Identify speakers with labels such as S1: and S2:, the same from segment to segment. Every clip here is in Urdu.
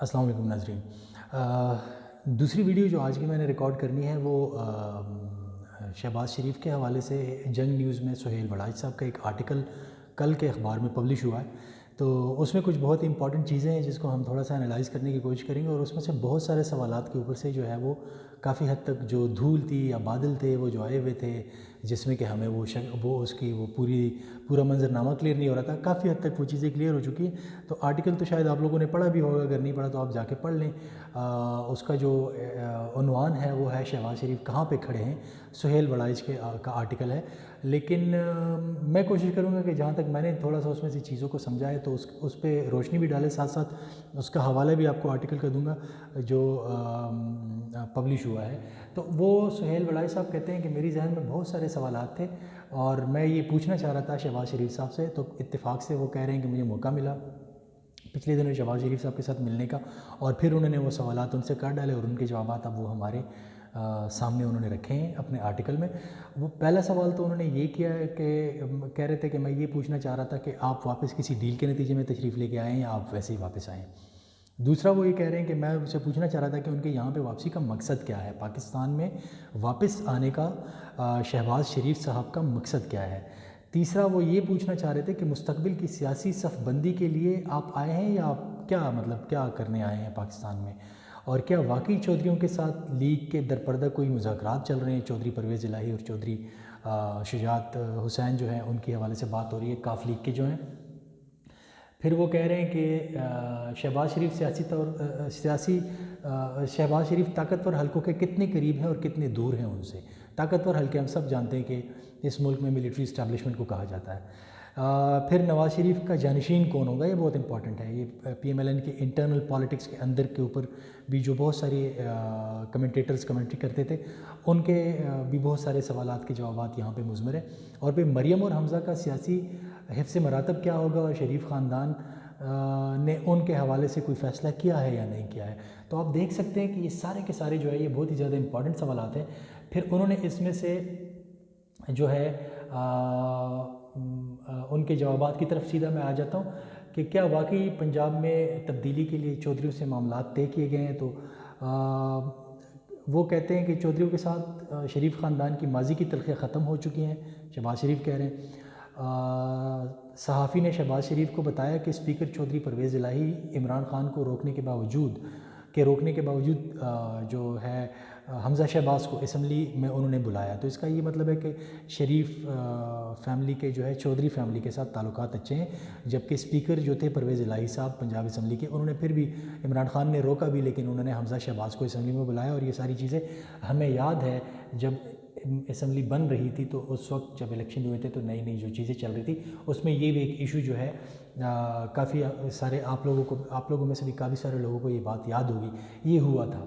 S1: السلام علیکم ناظرین۔ دوسری ویڈیو جو آج کی میں نے ریکارڈ کرنی ہے وہ شہباز شریف کے حوالے سے جنگ نیوز میں سہیل وڑاج صاحب کا ایک آرٹیکل کل کے اخبار میں پبلش ہوا ہے، تو اس میں کچھ بہت امپورٹنٹ چیزیں ہیں جس کو ہم تھوڑا سا انالائز کرنے کی کوشش کریں گے، اور اس میں سے بہت سارے سوالات کے اوپر سے جو ہے وہ کافی حد تک جو دھول تھی یا بادل تھے وہ جو آئے ہوئے تھے، جس میں کہ ہمیں وہ پورا منظرنامہ کلیئر نہیں ہو رہا تھا، کافی حد تک وہ چیزیں کلیئر ہو چکی ہیں۔ تو آرٹیکل تو شاید آپ لوگوں نے پڑھا بھی ہوگا، اگر نہیں پڑھا تو آپ جا کے پڑھ لیں۔ اس کا جو عنوان ہے وہ ہے شہباز شریف کہاں پہ کھڑے ہیں، سہیل وڑاج کا آرٹیکل ہے، لیکن میں کوشش کروں گا کہ جہاں تک میں نے تھوڑا سا اس میں سے چیزوں کو سمجھا ہے تو اس پہ روشنی بھی ڈالے، ساتھ ساتھ اس کا حوالہ بھی آپ کو آرٹیکل کا دوں گا جو پبلش ہوا ہے۔ تو وہ سہیل وڑاج صاحب کہتے ہیں کہ میری ذہن میں بہت سارے سوالات تھے اور میں یہ پوچھنا چاہ رہا تھا شہباز شریف صاحب سے، تو اتفاق سے وہ کہہ رہے ہیں کہ مجھے موقع ملا پچھلے دنوں شہباز شریف صاحب کے ساتھ ملنے کا، اور پھر انہوں نے وہ سوالات ان سے کر ڈالے اور ان کے جوابات اب وہ ہمارے سامنے انہوں نے رکھے ہیں اپنے آرٹیکل میں۔ وہ پہلا سوال تو انہوں نے یہ کیا ہے کہ کہہ رہے تھے کہ میں یہ پوچھنا چاہ رہا تھا کہ آپ واپس کسی ڈیل کے نتیجے میں تشریف لے کے آئے ہیں یا آپ ویسے ہی واپس آئے ہیں۔ دوسرا وہ یہ کہہ رہے ہیں کہ میں اسے پوچھنا چاہ رہا تھا کہ ان کے یہاں پہ واپسی کا مقصد کیا ہے، پاکستان میں واپس آنے کا شہباز شریف صاحب کا مقصد کیا ہے۔ تیسرا وہ یہ پوچھنا چاہ رہے تھے کہ مستقبل کی سیاسی صف بندی کے لیے آپ آئے ہیں یا آپ کیا کرنے آئے ہیں پاکستان میں، اور کیا واقعی چودھریوں کے ساتھ لیگ کے درپردہ کوئی مذاکرات چل رہے ہیں، چودھری پرویز الہی اور چودھری شجاعت حسین جو ہیں ان کے حوالے سے بات ہو رہی ہے، کاف لیگ کے جو ہیں۔ پھر وہ کہہ رہے ہیں کہ شہباز شریف طاقتور حلقوں کے کتنے قریب ہیں اور کتنے دور ہیں ان سے۔ طاقتور حلقے ہم سب جانتے ہیں کہ اس ملک میں ملٹری اسٹیبلشمنٹ کو کہا جاتا ہے۔ پھر نواز شریف کا جانشین کون ہوگا، یہ بہت امپورٹنٹ ہے، یہ پی ایم ایل این کے انٹرنل پالیٹکس کے اندر کے اوپر بھی جو بہت سارے کمنٹیٹرز کمنٹری کرتے تھے ان کے بھی بہت سارے سوالات کے جوابات یہاں پہ مضمر ہیں۔ اور پھر مریم اور حمزہ کا سیاسی حفظ مراتب کیا ہوگا اور شریف خاندان نے ان کے حوالے سے کوئی فیصلہ کیا ہے یا نہیں کیا ہے۔ تو آپ دیکھ سکتے ہیں کہ یہ سارے کے سارے جو ہے یہ بہت ہی زیادہ امپورٹنٹ سوالات ہیں۔ پھر انہوں نے اس میں سے جو ہے ان کے جوابات کی طرف سیدھا میں آ جاتا ہوں کہ کیا واقعی پنجاب میں تبدیلی کے لیے چودھریوں سے معاملات طے کیے گئے ہیں۔ تو وہ کہتے ہیں کہ چودھریوں کے ساتھ شریف خاندان کی ماضی کی تلخیاں ختم ہو چکی ہیں، شہباز شریف کہہ رہے ہیں۔ صحافی نے شہباز شریف کو بتایا کہ اسپیکر چودھری پرویز الہی عمران خان کو روکنے کے باوجود جو ہے حمزہ شہباز کو اسمبلی میں انہوں نے بلایا۔ تو اس کا یہ مطلب ہے کہ شریف فیملی کے جو ہے چودھری فیملی کے ساتھ تعلقات اچھے ہیں، جبکہ اسپیکر جو تھے پرویز الہی صاحب پنجاب اسمبلی کے، انہوں نے پھر بھی عمران خان نے روکا بھی لیکن انہوں نے حمزہ شہباز کو اسمبلی میں بلایا۔ اور یہ ساری چیزیں ہمیں یاد ہے جب اسمبلی بن رہی تھی تو اس وقت جب الیکشن ہوئے تھے تو نئی نئی جو چیزیں چل رہی تھی اس میں یہ بھی ایک ایشو جو ہے کافی سارے آپ لوگوں میں سے بھی کافی سارے لوگوں کو یہ بات یاد ہوگی، یہ ہوا تھا۔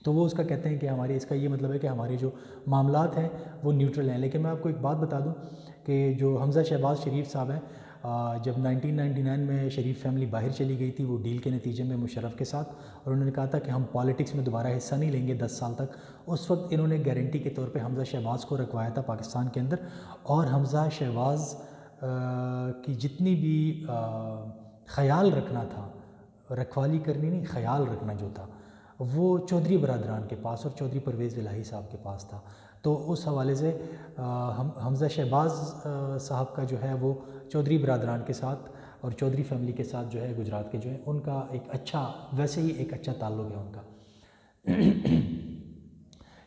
S1: تو وہ اس کا کہتے ہیں کہ اس کا یہ مطلب ہے کہ ہمارے جو معاملات ہیں وہ نیوٹرل ہیں۔ لیکن میں آپ کو ایک بات بتا دوں کہ جو حمزہ شہباز شریف صاحب ہیں، جب 1999 میں شریف فیملی باہر چلی گئی تھی وہ ڈیل کے نتیجے میں مشرف کے ساتھ، اور انہوں نے کہا تھا کہ ہم پالیٹکس میں دوبارہ حصہ نہیں لیں گے 10 سال تک، اس وقت انہوں نے گارنٹی کے طور پہ حمزہ شہباز کو رکھوایا تھا پاکستان کے اندر، اور حمزہ شہباز کی جتنی بھی خیال رکھنا تھا، رکھوالی کرنی نہیں، خیال رکھنا جو تھا وہ چودھری برادران کے پاس اور چودھری پرویز الہی صاحب کے پاس تھا۔ تو اس حوالے سے حمزہ شہباز صاحب کا جو ہے وہ چودھری برادران کے ساتھ اور چودھری فیملی کے ساتھ جو ہے گجرات کے جو ہے ان کا ویسے ہی ایک اچھا تعلق ہے ان کا،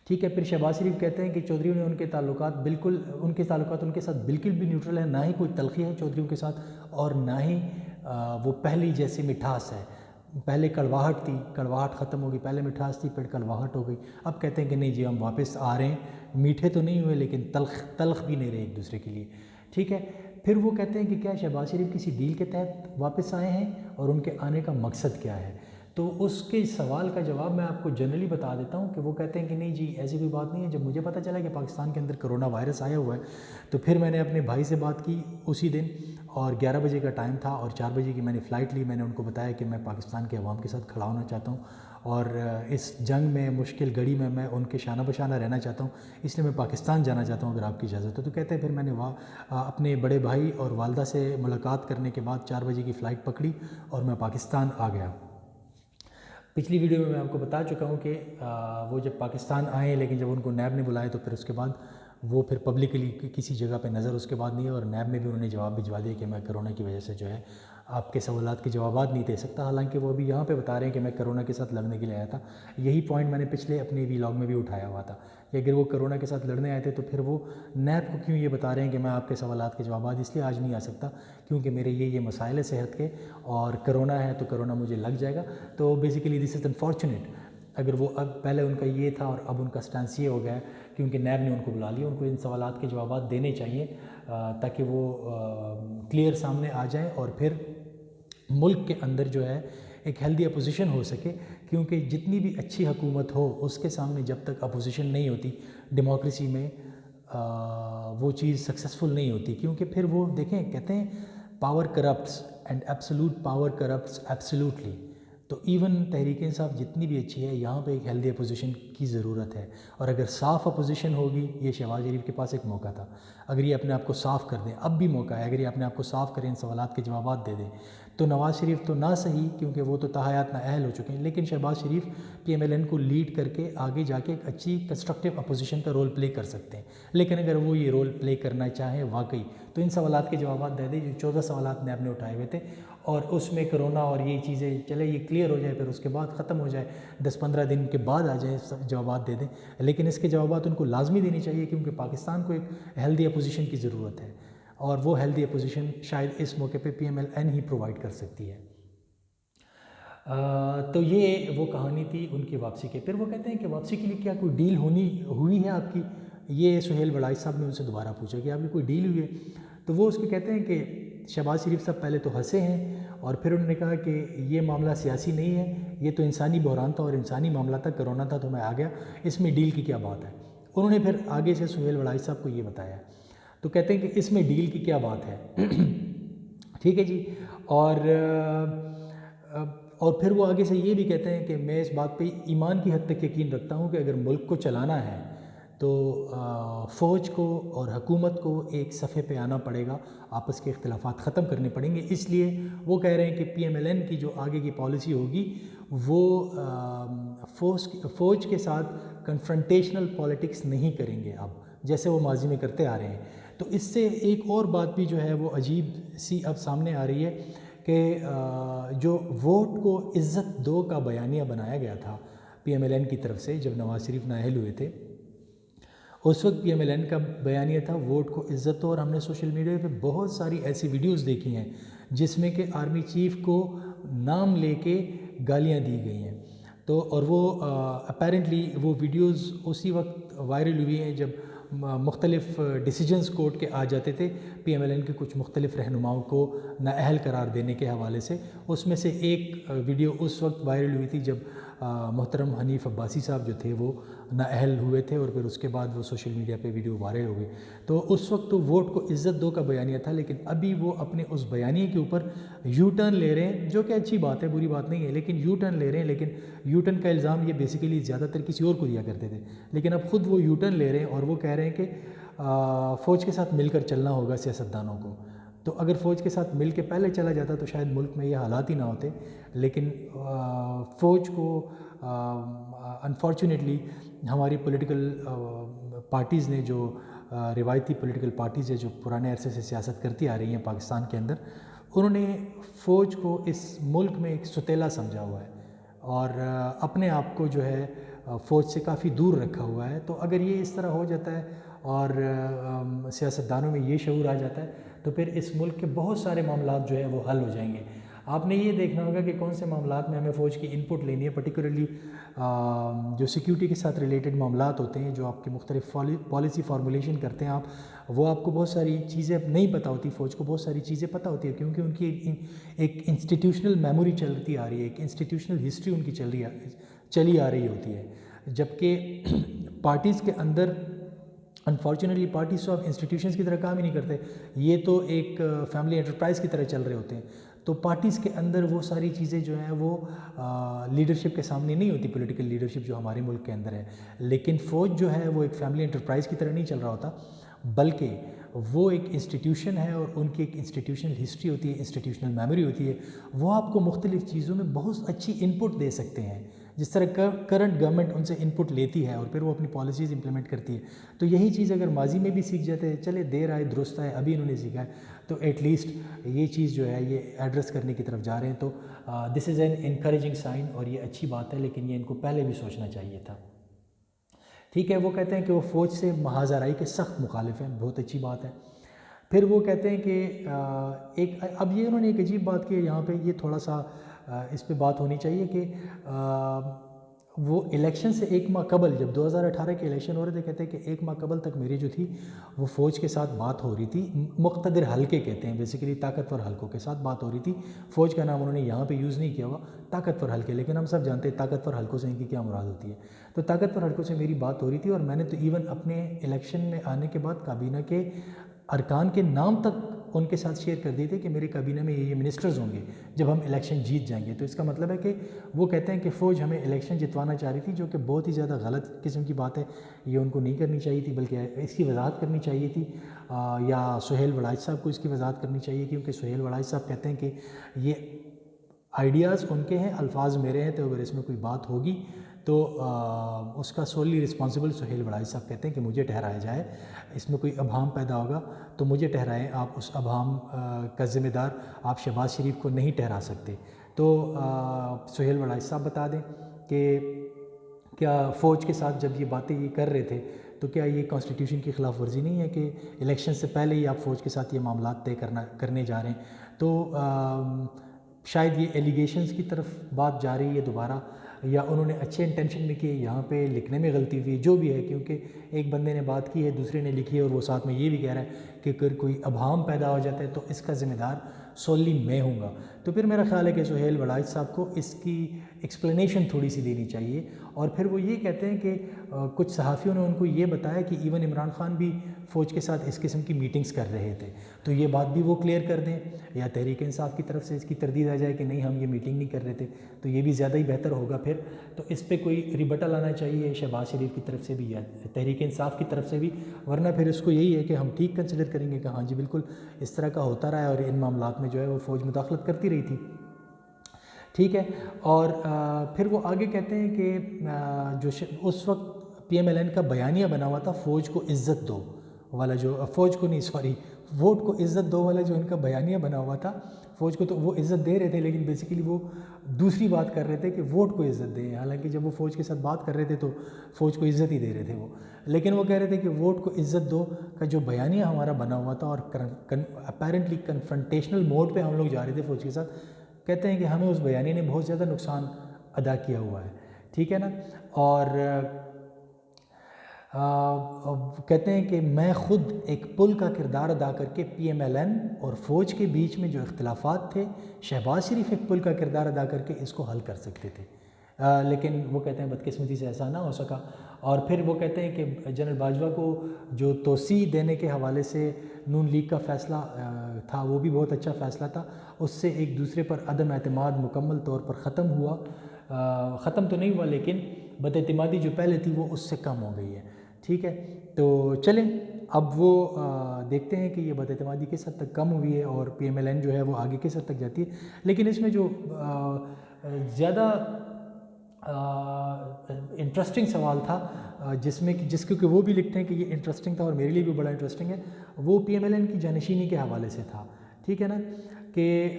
S1: ٹھیک ہے۔ پھر شہباز شریف کہتے ہیں کہ چودھریوں نے ان کے تعلقات ان کے ساتھ بالکل بھی نیوٹرل ہیں، نہ ہی کوئی تلخی ہے چودھریوں کے ساتھ اور نہ ہی وہ پہلی جیسی مٹھاس ہے۔ پہلے کڑواہٹ تھی، کڑواہٹ ختم ہو گئی، پہلے مٹھاس تھی پھر کڑواہٹ ہو گئی، اب کہتے ہیں کہ نہیں جی ہم واپس آ رہے ہیں، میٹھے تو نہیں ہوئے لیکن تلخ بھی نہیں رہے ایک دوسرے کے لیے، ٹھیک ہے۔ پھر وہ کہتے ہیں کہ کیا شہباز شریف کسی ڈیل کے تحت واپس آئے ہیں اور ان کے آنے کا مقصد کیا ہے۔ تو اس کے سوال کا جواب میں آپ کو جنرلی بتا دیتا ہوں کہ وہ کہتے ہیں کہ نہیں جی ایسی کوئی بات نہیں ہے۔ جب مجھے پتہ چلا کہ پاکستان کے اندر کرونا وائرس آیا ہوا ہے تو پھر میں نے اپنے بھائی سے بات کی اسی دن، اور 11 بجے کا ٹائم تھا اور 4 بجے کی میں نے فلائٹ لی۔ میں نے ان کو بتایا کہ میں پاکستان کے عوام کے ساتھ کھڑا ہونا چاہتا ہوں اور اس جنگ میں مشکل گھڑی میں ان کے شانہ بشانہ رہنا چاہتا ہوں، اس لیے میں پاکستان جانا چاہتا ہوں اگر آپ کی اجازت ہو۔ تو کہتے ہیں پھر میں نے اپنے بڑے بھائی اور والدہ سے ملاقات کرنے کے بعد 4 بجے کی فلائٹ پکڑی اور میں پاکستان آ گیا۔ پچھلی ویڈیو میں آپ کو بتا چکا ہوں کہ وہ جب پاکستان آئے لیکن جب ان کو نیب نے بلائے تو پھر اس کے بعد وہ پھر پبلکلی کسی جگہ پہ نظر اس کے بعد نہیں ہے، اور نیب میں بھی انہوں نے جواب بھجوا دیا کہ میں کرونا کی وجہ سے جو ہے آپ کے سوالات کے جوابات نہیں دے سکتا، حالانکہ وہ ابھی یہاں پہ بتا رہے ہیں کہ میں کرونا کے ساتھ لڑنے کے لیے آیا تھا۔ یہی پوائنٹ میں نے پچھلے اپنے ویلاگ میں بھی اٹھایا ہوا تھا کہ اگر وہ کرونا کے ساتھ لڑنے آئے تھے تو پھر وہ نیب کو کیوں یہ بتا رہے ہیں کہ میں آپ کے سوالات کے جوابات اس لیے آج نہیں آ سکتا کیونکہ میرے یہ مسائل ہے صحت کے، اور کرونا ہے تو کرونا مجھے لگ جائے گا۔ تو بیسیکلی دس از انفارچونیٹ، اگر وہ اب پہلے ان کا یہ تھا اور اب ان کا سٹانس یہ ہو گیا ہے کیونکہ نیب نے ان کو بلا لیا، ان کو ان سوالات کے جوابات دینے چاہیے تاکہ وہ کلیئر سامنے آ جائیں اور پھر ملک کے اندر جو ہے ایک ہیلدی اپوزیشن ہو سکے، کیونکہ جتنی بھی اچھی حکومت ہو اس کے سامنے جب تک اپوزیشن نہیں ہوتی ڈیموکریسی میں وہ چیز سکسیزفل نہیں ہوتی، کیونکہ پھر وہ دیکھیں کہتے ہیں power corrupts and absolute power corrupts absolutely. تو ایون تحریک انصاف جتنی بھی اچھی ہے یہاں پہ ایک ہیلدی اپوزیشن کی ضرورت ہے، اور اگر صاف اپوزیشن ہوگی، یہ شہباز شریف کے پاس ایک موقع تھا، اگر یہ اپنے آپ کو صاف کر دیں، اب بھی موقع ہے، اگر یہ اپنے آپ کو صاف کریں، ان سوالات کے جوابات دے دیں، تو نواز شریف تو نہ صحیح کیونکہ وہ تو تاحیات نااہل ہو چکے ہیں، لیکن شہباز شریف پی ایم ایل این کو لیڈ کر کے آگے جا کے ایک اچھی کنسٹرکٹیو اپوزیشن کا رول پلے کر سکتے ہیں۔ لیکن اگر وہ یہ رول پلے کرنا چاہیں واقعی تو ان سوالات کے جوابات دے دیں، جو 14 سوالات نیب نے اٹھائے ہوئے تھے، اور اس میں کرونا اور یہ چیزیں چلے یہ کلیئر ہو جائے، پھر اس کے بعد ختم ہو جائے، 10-15 دن کے بعد آ جائیں سب جوابات دے دیں، لیکن اس کے جوابات ان کو لازمی دینی چاہیے کیونکہ پاکستان کو ایک ہیلدی اپوزیشن کی ضرورت ہے، اور وہ ہیلدی اپوزیشن شاید اس موقع پہ پی ایم ایل این ہی پرووائڈ کر سکتی ہے۔ تو یہ وہ کہانی تھی ان کی واپسی کے۔ پھر وہ کہتے ہیں کہ واپسی کے لیے کیا کوئی ڈیل ہوئی ہے آپ کی؟ یہ سہیل وڑائی صاحب نے ان سے دوبارہ پوچھا کہ آپ کی کوئی ڈیل ہوئی ہے؟ تو وہ اس کے کہتے ہیں کہ شہباز شریف صاحب پہلے تو ہنسے ہیں اور پھر انہوں نے کہا کہ یہ معاملہ سیاسی نہیں ہے، یہ تو انسانی بحران تھا اور انسانی معاملہ تھا، کرونا تھا تو میں آ گیا، اس میں ڈیل کی کیا بات ہے؟ انہوں نے پھر آگے سے سہیل وڑائی صاحب کو یہ بتایا، تو کہتے ہیں کہ اس میں ڈیل کی کیا بات ہے؟ ٹھیک ہے جی، اور پھر وہ آگے سے یہ بھی کہتے ہیں کہ میں اس بات پہ ایمان کی حد تک یقین رکھتا ہوں کہ اگر ملک کو چلانا ہے تو فوج کو اور حکومت کو ایک صفحے پہ آنا پڑے گا، آپس کے اختلافات ختم کرنے پڑیں گے، اس لیے وہ کہہ رہے ہیں کہ پی ایم ایل این کی جو آگے کی پالیسی ہوگی وہ فوج کے ساتھ کنفرنٹیشنل پالیٹکس نہیں کریں گے اب، جیسے وہ ماضی میں کرتے آ رہے ہیں۔ تو اس سے ایک اور بات بھی جو ہے وہ عجیب سی اب سامنے آ رہی ہے کہ جو ووٹ کو عزت دو کا بیانیہ بنایا گیا تھا پی ایم ایل این کی طرف سے جب نواز شریف نااہل ہوئے تھے، اس وقت پی ایم ایل این کا بیانیہ تھا ووٹ کو عزت دو، اور ہم نے سوشل میڈیا پہ بہت ساری ایسی ویڈیوز دیکھی ہیں جس میں کہ آرمی چیف کو نام لے کے گالیاں دی گئی ہیں، تو اور وہ اپیرنٹلی وہ ویڈیوز اسی وقت وائرل ہوئی ہیں جب مختلف ڈیسیجنز کورٹ کے آ جاتے تھے پی ایم ایل این کے کچھ مختلف رہنماؤں کو نااہل قرار دینے کے حوالے سے۔ اس میں سے ایک ویڈیو اس وقت وائرل ہوئی تھی جب محترم حنیف عباسی صاحب جو تھے وہ نااہل ہوئے تھے، اور پھر اس کے بعد وہ سوشل میڈیا پہ ویڈیو وائرل ہو گئی۔ تو اس وقت تو ووٹ کو عزت دو کا بیانیہ تھا، لیکن ابھی وہ اپنے اس بیانیے کے اوپر یو ٹرن لے رہے ہیں، جو کہ اچھی بات ہے، بری بات نہیں ہے، لیکن یو ٹرن لے رہے ہیں، لیکن یو ٹرن کا الزام یہ بیسیکلی زیادہ تر کسی اور کو دیا کرتے تھے، لیکن اب خود وہ یو ٹرن لے رہے ہیں اور وہ کہہ رہے ہیں کہ فوج کے ساتھ مل کر چلنا ہوگا سیاستدانوں کو۔ تو اگر فوج کے ساتھ مل کے پہلے چلا جاتا تو شاید ملک میں یہ حالات ہی نہ ہوتے، لیکن فوج کو انفارچونیٹلی ہماری پولیٹیکل پارٹیز نے، جو روایتی پولیٹیکل پارٹیز ہیں جو پرانے عرصے سے سیاست کرتی آ رہی ہیں پاکستان کے اندر، انہوں نے فوج کو اس ملک میں ایک ستیلا سمجھا ہوا ہے اور اپنے آپ کو جو ہے فوج سے کافی دور رکھا ہوا ہے۔ تو اگر یہ اس طرح ہو جاتا ہے اور سیاستدانوں میں یہ شعور آ جاتا ہے تو پھر اس ملک کے بہت سارے معاملات جو ہے وہ حل ہو جائیں گے۔ آپ نے یہ دیکھنا ہوگا کہ کون سے معاملات میں ہمیں فوج کی ان پٹ لینی ہے، پرٹیکولرلی جو سیکیورٹی کے ساتھ ریلیٹڈ معاملات ہوتے ہیں، جو آپ کے مختلف پالیسی فارمولیشن کرتے ہیں آپ، وہ آپ کو بہت ساری چیزیں نہیں پتہ ہوتی، فوج کو بہت ساری چیزیں پتہ ہوتی ہے کیونکہ ان کی ایک انسٹیٹیوشنل میموری چلتی آ رہی ہے، ایک انسٹیٹیوشنل ہسٹری ان کی چلی آ رہی ہوتی ہے، جبکہ پارٹیز کے اندر انفارچونیٹلی پارٹیز تو اب انسٹیٹیوشنز کی طرح کام ہی نہیں کرتے، یہ تو ایک فیملی انٹرپرائز کی طرح چل رہے ہوتے ہیں۔ تو پارٹیز کے اندر وہ ساری چیزیں جو ہیں وہ لیڈرشپ کے سامنے نہیں ہوتی، پولیٹیکل لیڈرشپ جو ہمارے ملک کے اندر ہے، لیکن فوج جو ہے وہ ایک فیملی انٹرپرائز کی طرح نہیں چل رہا ہوتا، بلکہ وہ ایک انسٹیٹیوشن ہے اور ان کی ایک انسٹیٹیوشنل ہسٹری ہوتی ہے, انسٹیٹیوشنل میموری ہوتی ہے, وہ آپ کو مختلف چیزوں میں بہت اچھی انپٹ دے سکتے ہیں. جس طرح کرنٹ گورنمنٹ ان سے انپٹ لیتی ہے اور پھر وہ اپنی پالیسیز امپلیمنٹ کرتی ہے, تو یہی چیز اگر ماضی میں بھی سیکھ جاتے ہیں, چلے دیر آئے درست آئے, ابھی انہوں نے سیکھا ہے, تو ایٹ لیسٹ یہ چیز جو ہے یہ ایڈریس کرنے کی طرف جا رہے ہیں. تو دس از این انکریجنگ سائن, اور یہ اچھی بات ہے, لیکن یہ ان کو پہلے بھی سوچنا چاہیے تھا. ٹھیک ہے, وہ کہتے ہیں کہ وہ فوج سے محاذ آرائی کے سخت مخالف ہیں, بہت اچھی بات ہے. پھر وہ کہتے ہیں کہ اب یہ انہوں نے ایک عجیب بات کی ہے یہاں پہ, یہ تھوڑا سا اس پہ بات ہونی چاہیے کہ وہ الیکشن سے ایک ماہ قبل, جب 2018 کے الیکشن ہو رہے تھے, کہتے ہیں کہ ایک ماہ قبل تک میری جو تھی وہ فوج کے ساتھ بات ہو رہی تھی, مقتدر حلقے کہتے ہیں بیسیکلی, طاقتور حلقوں کے ساتھ بات ہو رہی تھی. فوج کا نام انہوں نے یہاں پہ یوز نہیں کیا ہوا, طاقتور حلقے, لیکن ہم سب جانتے ہیں طاقتور حلقوں سے ان کی کیا مراد ہوتی ہے. تو طاقتور حلقوں سے میری بات ہو رہی تھی, اور میں نے تو ایون اپنے الیکشن میں آنے کے بعد کابینہ کے ارکان کے نام تک ان کے ساتھ شیئر کر دیے تھے کہ میرے کابینہ میں یہ منسٹرز ہوں گے جب ہم الیکشن جیت جائیں گے. تو اس کا مطلب ہے کہ وہ کہتے ہیں کہ فوج ہمیں الیکشن جتوانا چاہ رہی تھی, جو کہ بہت ہی زیادہ غلط قسم کی بات ہے. یہ ان کو نہیں کرنی چاہیے تھی, بلکہ اس کی وضاحت کرنی چاہیے تھی, یا سہیل وڑائچ صاحب کو اس کی وضاحت کرنی چاہیے, کیونکہ سہیل وڑائچ صاحب کہتے ہیں کہ یہ آئیڈیاز ان کے ہیں, الفاظ میرے ہیں, تو اگر اس میں کوئی بات ہوگی تو اس کا سولی رسپانسبل سہیل وڑائچ صاحب کہتے ہیں کہ مجھے ٹھہرایا جائے, اس میں کوئی ابہام پیدا ہوگا تو مجھے ٹھہرائیں, آپ اس ابہام کا ذمہ دار آپ شہباز شریف کو نہیں ٹھہرا سکتے. تو سہیل وڑائچ صاحب بتا دیں کہ کیا فوج کے ساتھ جب یہ باتیں یہ کر رہے تھے تو کیا یہ کانسٹیٹیوشن کی خلاف ورزی نہیں ہے کہ الیکشن سے پہلے ہی آپ فوج کے ساتھ یہ معاملات طے کرنے جا رہے ہیں. تو شاید یہ ایلیگیشنز کی طرف بات جا رہی ہے دوبارہ, یا انہوں نے اچھے انٹینشن میں کیے, یہاں پہ لکھنے میں غلطی ہوئی, جو بھی ہے, کیونکہ ایک بندے نے بات کی ہے, دوسرے نے لکھی ہے, اور وہ ساتھ میں یہ بھی کہہ رہا ہے کہ اگر کوئی ابہام پیدا ہو جاتا ہے تو اس کا ذمہ دار سولی میں ہوں گا. تو پھر میرا خیال ہے کہ سہیل وڑائچ صاحب کو اس کی ایکسپلینیشن تھوڑی سی دینی چاہیے. اور پھر وہ یہ کہتے ہیں کہ کچھ صحافیوں نے ان کو یہ بتایا کہ ایون عمران خان بھی فوج کے ساتھ اس قسم کی میٹنگز کر رہے تھے, تو یہ بات بھی وہ کلیئر کر دیں, یا تحریک انصاف کی طرف سے اس کی تردید آ جائے کہ نہیں ہم یہ میٹنگ نہیں کر رہے تھے, تو یہ بھی زیادہ ہی بہتر ہوگا پھر. تو اس پہ کوئی ریبٹل آنا چاہیے شہباز شریف کی طرف سے بھی یا تحریک انصاف کی طرف سے بھی, ورنہ پھر اس کو یہی ہے کہ ہم ٹھیک کنسیڈر کریں گے کہ ہاں جی بالکل اس طرح کا ہوتا رہا ہے, اور ان معاملات میں جو ہے وہ فوج مداخلت کرتی رہی تھی. ٹھیک ہے, اور پھر وہ آگے کہتے ہیں کہ جو اس وقت پی ایم ایل این کا بیانیہ بنا ہوا تھا, فوج کو عزت دو والا, جو فوج کو نہیں سوری ووٹ کو عزت دو والا جو ان کا بیانیہ بنا ہوا تھا, فوج کو تو وہ عزت دے رہے تھے, لیکن بیسیکلی وہ دوسری بات کر رہے تھے کہ ووٹ کو عزت دیں, حالانکہ جب وہ فوج کے ساتھ بات کر رہے تھے تو فوج کو عزت ہی دے رہے تھے وہ, لیکن وہ کہہ رہے تھے کہ ووٹ کو عزت دو کا جو بیانیہ ہمارا بنا ہوا تھا, اور اپیرنٹلی کنفرنٹیشنل موڈ پہ ہم لوگ جا رہے تھے فوج کے ساتھ, کہتے ہیں کہ ہمیں اس بیانیے نے بہت زیادہ نقصان ادا کیا ہوا ہے. ٹھیک ہے نا, اور کہتے ہیں کہ میں خود ایک پل کا کردار ادا کر کے پی ایم ایل این اور فوج کے بیچ میں جو اختلافات تھے, شہباز شریف ایک پل کا کردار ادا کر کے اس کو حل کر سکتے تھے, لیکن وہ کہتے ہیں بدقسمتی سے ایسا نہ ہو سکا. اور پھر وہ کہتے ہیں کہ جنرل باجوہ کو جو توسیع دینے کے حوالے سے نون لیگ کا فیصلہ تھا وہ بھی بہت اچھا فیصلہ تھا, اس سے ایک دوسرے پر عدم اعتماد مکمل طور پر ختم ہوا, ختم تو نہیں ہوا لیکن بد اعتمادی جو پہلے تھی وہ اس سے کم ہو گئی ہے. ٹھیک ہے, تو چلیں اب وہ دیکھتے ہیں کہ یہ بد اعتمادی کس حد تک کم ہوئی ہے اور پی ایم ایل این جو ہے وہ آگے کس حد تک جاتی ہے. لیکن اس میں جو زیادہ انٹرسٹنگ سوال تھا, جس کو کہ وہ بھی لکھتے ہیں کہ یہ انٹرسٹنگ تھا اور میرے لیے بھی بڑا انٹرسٹنگ ہے, وہ پی ایم ایل این کی جانشینی کے حوالے سے تھا. ٹھیک ہے نا, کہ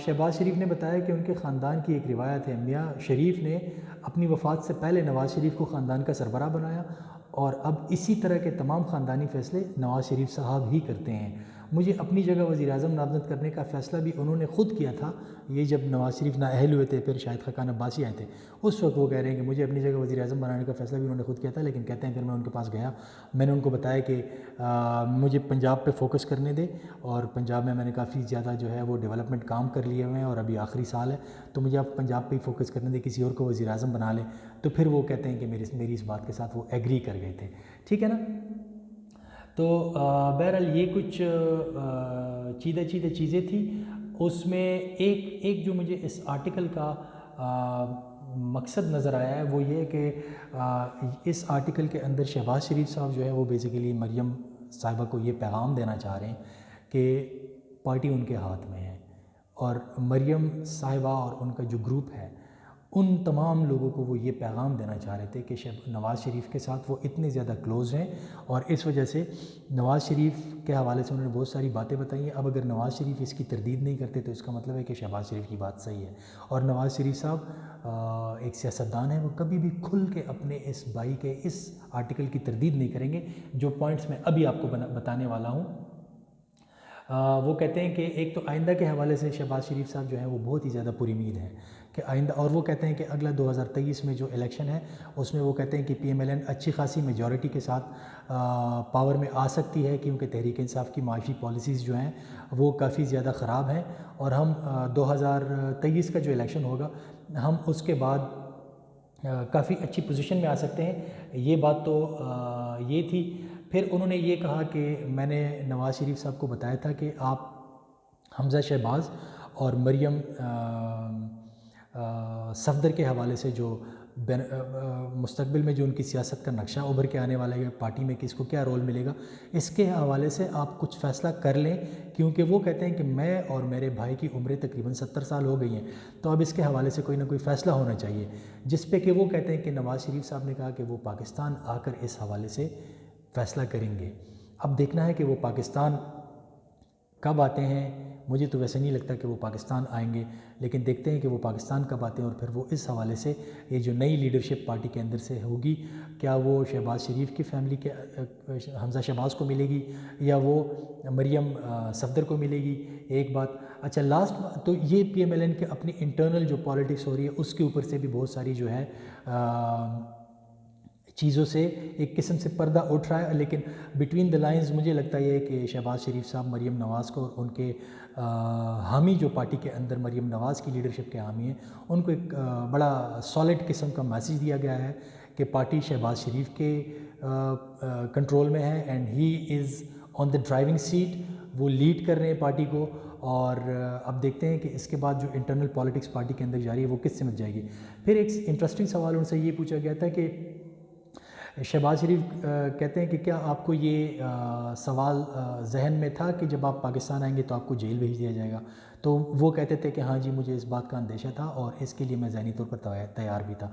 S1: شہباز شریف نے بتایا کہ ان کے خاندان کی ایک روایت ہے, میاں شریف نے اپنی وفات سے پہلے نواز شریف کو خاندان کا سربراہ بنایا, اور اب اسی طرح کے تمام خاندانی فیصلے نواز شریف صاحب ہی کرتے ہیں. مجھے اپنی جگہ وزیر اعظم نامزد کرنے کا فیصلہ بھی انہوں نے خود کیا تھا, یہ جب نواز شریف نااہل ہوئے تھے, پھر شاہد خاقان عباسی آئے تھے, اس وقت وہ کہہ رہے ہیں کہ مجھے اپنی جگہ وزیر اعظم بنانے کا فیصلہ بھی انہوں نے خود کیا تھا. لیکن کہتے ہیں پھر میں ان کے پاس گیا, میں نے ان کو بتایا کہ مجھے پنجاب پہ فوکس کرنے دے, اور پنجاب میں نے کافی زیادہ جو ہے وہ ڈیولپمنٹ کام کر لیے ہوئے ہیں, اور ابھی آخری سال ہے, تو مجھے آپ پنجاب پہ ہی فوکس کرنے دے, کسی اور کو وزیر اعظم بنا لیں. تو پھر وہ کہتے ہیں کہ میری اس بات کے ساتھ وہ ایگری کر گئے تھے. ٹھیک ہے نا, تو بہرحال یہ کچھ چیدہ چیزیں تھیں. اس میں ایک جو مجھے اس آرٹیکل کا مقصد نظر آیا ہے وہ یہ کہ اس آرٹیکل کے اندر شہباز شریف صاحب جو ہے وہ بیسیکلی مریم صاحبہ کو یہ پیغام دینا چاہ رہے ہیں کہ پارٹی ان کے ہاتھ میں ہے، اور مریم صاحبہ اور ان کا جو گروپ ہے ان تمام لوگوں کو وہ یہ پیغام دینا چاہ رہے تھے کہ نواز شریف کے ساتھ وہ اتنے زیادہ کلوز ہیں، اور اس وجہ سے نواز شریف کے حوالے سے انہوں نے بہت ساری باتیں بتائی ہیں۔ اب اگر نواز شریف اس کی تردید نہیں کرتے تو اس کا مطلب ہے کہ شہباز شریف کی بات صحیح ہے، اور نواز شریف صاحب ایک سیاستدان ہیں، وہ کبھی بھی کھل کے اپنے اس بھائی کے اس آرٹیکل کی تردید نہیں کریں گے۔ جو پوائنٹس میں ابھی آپ کو بتانے والا ہوں، وہ کہتے ہیں کہ ایک تو آئندہ کے حوالے سے شہباز شریف صاحب جو ہیں وہ بہت ہی زیادہ پر امید ہیں کہ آئندہ، اور وہ کہتے ہیں کہ اگلا 2023 میں جو الیکشن ہے اس میں وہ کہتے ہیں کہ پی ایم ایل این اچھی خاصی میجورٹی کے ساتھ پاور میں آ سکتی ہے، کیونکہ تحریک انصاف کی معاشی پالیسیز جو ہیں وہ کافی زیادہ خراب ہیں، اور ہم 2023 کا جو الیکشن ہوگا ہم اس کے بعد کافی اچھی پوزیشن میں آ سکتے ہیں۔ یہ بات تو یہ تھی۔ پھر انہوں نے یہ کہا کہ میں نے نواز شریف صاحب کو بتایا تھا کہ آپ حمزہ شہباز اور مریم صفدر کے حوالے سے جو مستقبل میں جو ان کی سیاست کا نقشہ ابھر کے آنے والا ہے پارٹی میں کہ اس کو کیا رول ملے گا، اس کے حوالے سے آپ کچھ فیصلہ کر لیں، کیونکہ وہ کہتے ہیں کہ میں اور میرے بھائی کی عمریں تقریباً 70 سال ہو گئی ہیں، تو اب اس کے حوالے سے کوئی نہ کوئی فیصلہ ہونا چاہیے، جس پہ کہ وہ کہتے ہیں کہ نواز شریف صاحب نے کہا کہ وہ پاکستان آ کر اس حوالے سے فیصلہ کریں گے۔ اب دیکھنا ہے کہ وہ پاکستان کب آتے ہیں۔ مجھے تو ویسے نہیں لگتا کہ وہ پاکستان آئیں گے، لیکن دیکھتے ہیں کہ وہ پاکستان کب آتے ہیں، اور پھر وہ اس حوالے سے یہ جو نئی لیڈرشپ پارٹی کے اندر سے ہوگی، کیا وہ شہباز شریف کی فیملی کے حمزہ شہباز کو ملے گی یا وہ مریم صفدر کو ملے گی، ایک بات۔ اچھا لاسٹ تو یہ پی ایم ایل این کے اپنی انٹرنل جو پالیٹکس ہو رہی ہے اس کے اوپر سے بھی بہت ساری جو ہے چیزوں سے ایک قسم سے پردہ اٹھ رہا ہے، لیکن بٹوین دا لائنز مجھے لگتا ہے کہ شہباز شریف صاحب مریم نواز کو اور ان کے حامی جو پارٹی کے اندر مریم نواز کی لیڈرشپ کے حامی ہیں ان کو ایک بڑا سالڈ قسم کا میسیج دیا گیا ہے کہ پارٹی شہباز شریف کے کنٹرول میں ہے، and he is on the driving seat, وہ لیڈ کر رہے ہیں پارٹی کو، اور اب دیکھتے ہیں کہ اس کے بعد جو انٹرنل پالیٹکس پارٹی کے اندر جاری ہے وہ کس سمجھ جائے گی۔ پھر ایک انٹرسٹنگ سوال ان سے یہ پوچھا گیا تھا کہ شہباز شریف کہتے ہیں کہ کیا آپ کو یہ سوال ذہن میں تھا کہ جب آپ پاکستان آئیں گے تو آپ کو جیل بھیج دیا جائے گا؟ تو وہ کہتے تھے کہ ہاں جی مجھے اس بات کا اندیشہ تھا اور اس کے لیے میں ذہنی طور پر تیار بھی تھا۔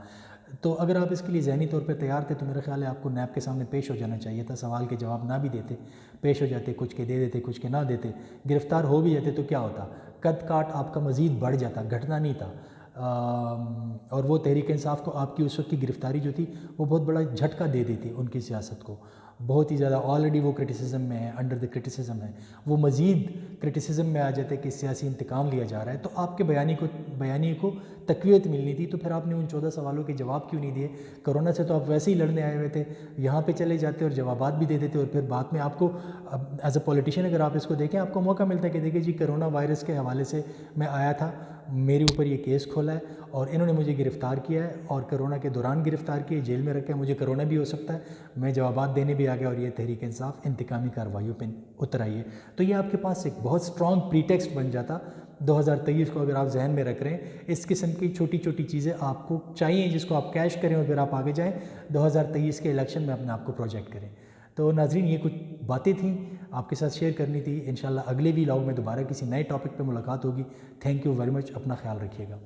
S1: تو اگر آپ اس کے لیے ذہنی طور پہ تیار تھے تو میرا خیال ہے آپ کو نیب کے سامنے پیش ہو جانا چاہیے تھا، سوال کے جواب نہ بھی دیتے، پیش ہو جاتے، کچھ کے دے دیتے کچھ کے نہ دیتے، گرفتار ہو بھی جاتے تو کیا ہوتا، قد کاٹ آپ کا مزید بڑھ جاتا، گھٹنا نہیں تھا۔ اور وہ تحریک انصاف کو آپ کی اس وقت کی گرفتاری جو تھی وہ بہت بڑا جھٹکا دے دی تھی ان کی سیاست کو، بہت ہی زیادہ آلریڈی وہ کرٹیسزم میں ہے، انڈر دا کرٹیسزم ہے، وہ مزید کرٹیسزم میں آ جاتے کہ سیاسی انتقام لیا جا رہا ہے، تو آپ کے بیانیے کو تقویت ملنی تھی، تو پھر آپ نے ان 14 سوالوں کے جواب کیوں نہیں دیے؟ کرونا سے تو آپ ویسے ہی لڑنے آئے ہوئے تھے، یہاں پہ چلے جاتے اور جوابات بھی دے دیتے، اور پھر بعد میں آپ کو ایز اے پولیٹیشین اگر آپ اس کو دیکھیں آپ کو موقع ملتا ہے کہ دیکھیں جی کرونا وائرس کے حوالے سے میں آیا تھا، میرے اوپر یہ کیس کھولا ہے اور انہوں نے مجھے گرفتار کیا ہے، اور کرونا کے دوران گرفتار کیا، جیل میں رکھا ہے، مجھے کرونا بھی ہو سکتا ہے، میں جوابات دینے بھی آ گیا، اور یہ تحریک انصاف انتقامی کارروائیوں پہ اتر آئی ہے۔ تو یہ آپ کے پاس ایک بہت سٹرونگ پریٹیکسٹ بن جاتا 2023 کو اگر آپ ذہن میں رکھ رہے ہیں، اس قسم کی چھوٹی چھوٹی چیزیں آپ کو چاہیے جس کو آپ کیش کریں اور پھر آپ آگے جائیں 2023 کے الیکشن میں اپنے آپ کو پروجیکٹ کریں۔ تو ناظرین یہ کچھ باتیں تھیں آپ کے ساتھ شیئر کرنی تھی، انشاءاللہ اگلے ویلاگ میں دوبارہ کسی نئے ٹاپک پہ ملاقات ہوگی۔ تھینک یو ویری مچ، اپنا خیال رکھیے گا۔